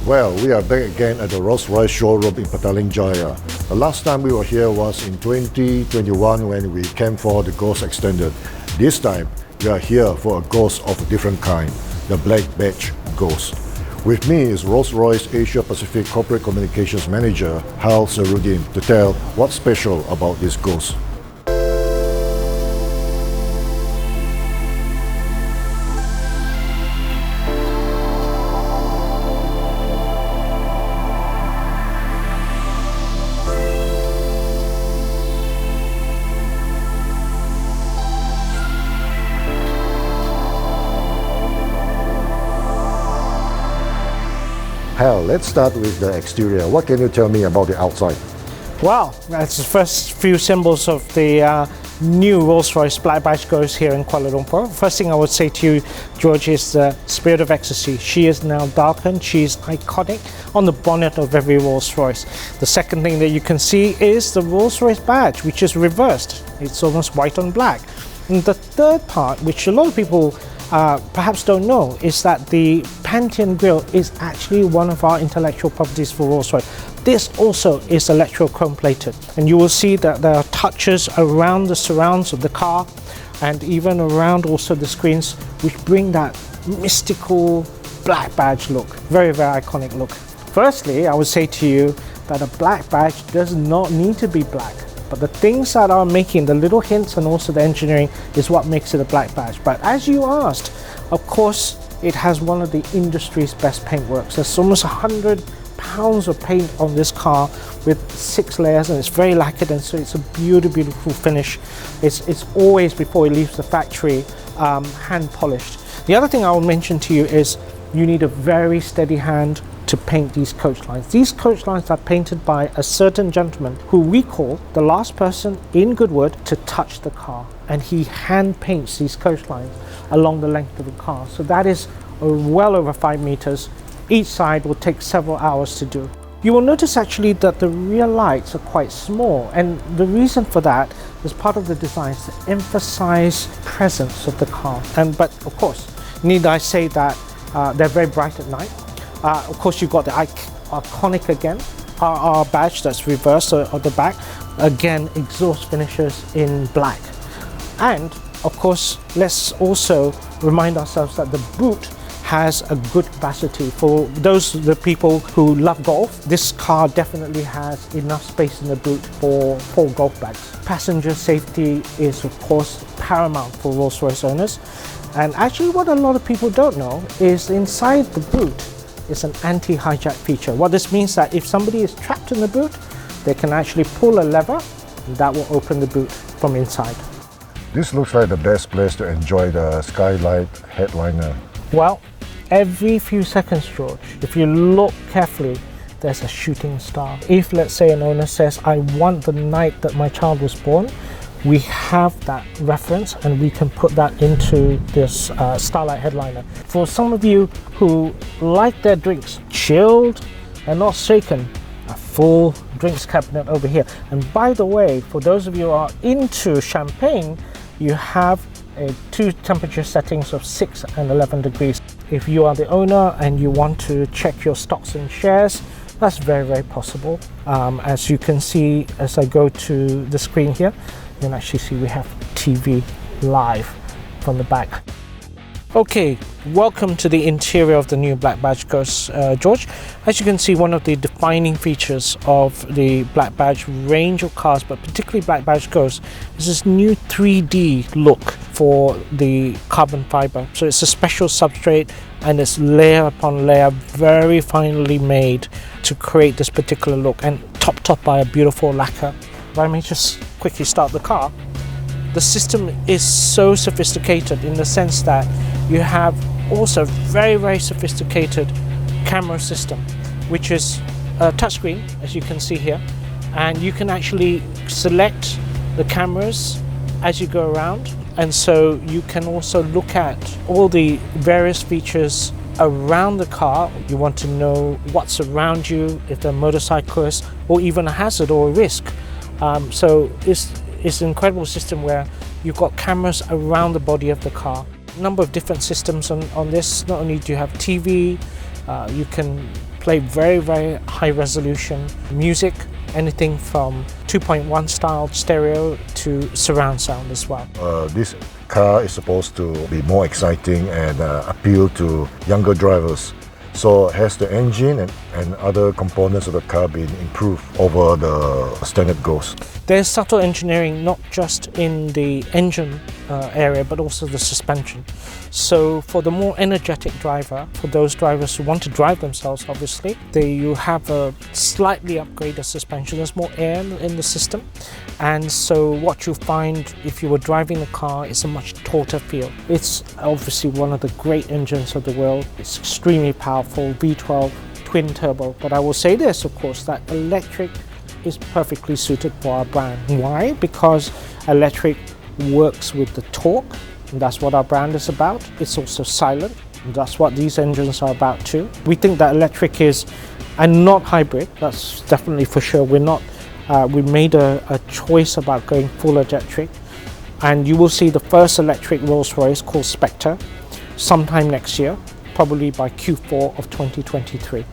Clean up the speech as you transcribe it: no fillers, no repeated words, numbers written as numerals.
Well, we are back again at the Rolls-Royce showroom in Petaling Jaya. The last time we were here was in 2021 when we came for the Ghost Extended. This time, we are here for a Ghost of a different kind, the Black Badge Ghost. With me is Rolls-Royce Asia Pacific Corporate Communications Manager Hal Sarudin to tell what's special about this Ghost. Hal, let's start with the exterior. What can you tell me about the outside? Well, that's the first few symbols of the new Rolls-Royce Black Badge Ghost here in Kuala Lumpur. First thing I would say to you, George, is the spirit of ecstasy. She is now darkened. She's iconic on the bonnet of every Rolls-Royce. The second thing that you can see is the Rolls-Royce badge, which is reversed. It's almost white on black. And the third part, which a lot of people perhaps don't know, is that the Pantheon grille is actually one of our intellectual properties for Rolls-Royce. This also is electro-chrome plated, and you will see that there are touches around the surrounds of the car and even around also the screens, which bring that mystical black badge look. Very, very iconic look. Firstly, I would say to you that a black badge does not need to be black. But the things that are making the little hints and also the engineering is what makes it a black badge. But as you asked, of course, it has one of the industry's best paintworks. There's almost 100 pounds of paint on this car with 6 layers, and it's very lacquered, and so it's a beautiful, beautiful finish. It's always, before it leaves the factory, hand polished. The other thing I will mention to you is you need a very steady hand to paint these coach lines. These coach lines are painted by a certain gentleman who we call the last person in Goodwood to touch the car, and he hand paints these coach lines along the length of the car. So that is well over 5 meters. Each side will take several hours to do. You will notice actually that the rear lights are quite small, and the reason for that is part of the design is to emphasize presence of the car. But of course, need I say that they're very bright at night. Of course, you've got the iconic again, our badge that's reversed on the back. Again, exhaust finishes in black. And of course, let's also remind ourselves that the boot has a good capacity. For the people who love golf, this car definitely has enough space in the boot for 4 golf bags. Passenger safety is of course paramount for Rolls-Royce owners. And actually what a lot of people don't know is inside the boot is an anti-hijack feature. What this means that if somebody is trapped in the boot, they can actually pull a lever and that will open the boot from inside. This looks like the best place to enjoy the skylight headliner. Well, every few seconds, George, if you look carefully, there's a shooting star. If, let's say, an owner says, I want the night that my child was born, we have that reference and we can put that into this starlight headliner. For some of you who like their drinks chilled and not shaken, a full drinks cabinet over here. And by the way, for those of you who are into champagne, you have 2 temperature settings of 6 and 11 degrees. If you are the owner and you want to check your stocks and shares, that's very, very possible. As you can see, as I go to the screen here, you can actually see we have TV live from the back. Okay, welcome to the interior of the new Black Badge Ghost, George. As you can see, one of the defining features of the Black Badge range of cars, but particularly Black Badge Ghost, is this new 3D look for the carbon fiber. So it's a special substrate and it's layer upon layer, very finely made to create this particular look, and topped by a beautiful lacquer. If I may just quickly start the car. The system is so sophisticated in the sense that you have also very, very sophisticated camera system, which is a touchscreen, as you can see here, and you can actually select the cameras as you go around, and so you can also look at all the various features around the car. You want to know what's around you, if there are motorcyclists or even a hazard or a risk. So it's an incredible system where you've got cameras around the body of the car. A number of different systems on this. Not only do you have TV, you can play very high resolution music, anything from 2.1 style stereo to surround sound as well. This car is supposed to be more exciting and appeal to younger drivers. So has the engine and other components of the car been improved over the standard Ghost? There's subtle engineering not just in the engine area but also the suspension. So for the more energetic driver, for those drivers who want to drive themselves obviously, you have a slightly upgraded suspension. There's more air in the system, and so what you find if you were driving the car is a much tauter feel. It's obviously one of the great engines of the world. It's extremely powerful, V12 twin turbo, but I will say this, of course, that electric is perfectly suited for our brand. Why? Because electric works with the torque, and that's what our brand is about. It's also silent, and that's what these engines are about too. We think that electric is, and not hybrid, that's definitely for sure. We made a choice about going full electric, and you will see the first electric Rolls-Royce called Spectre sometime next year, probably by Q4 of 2023.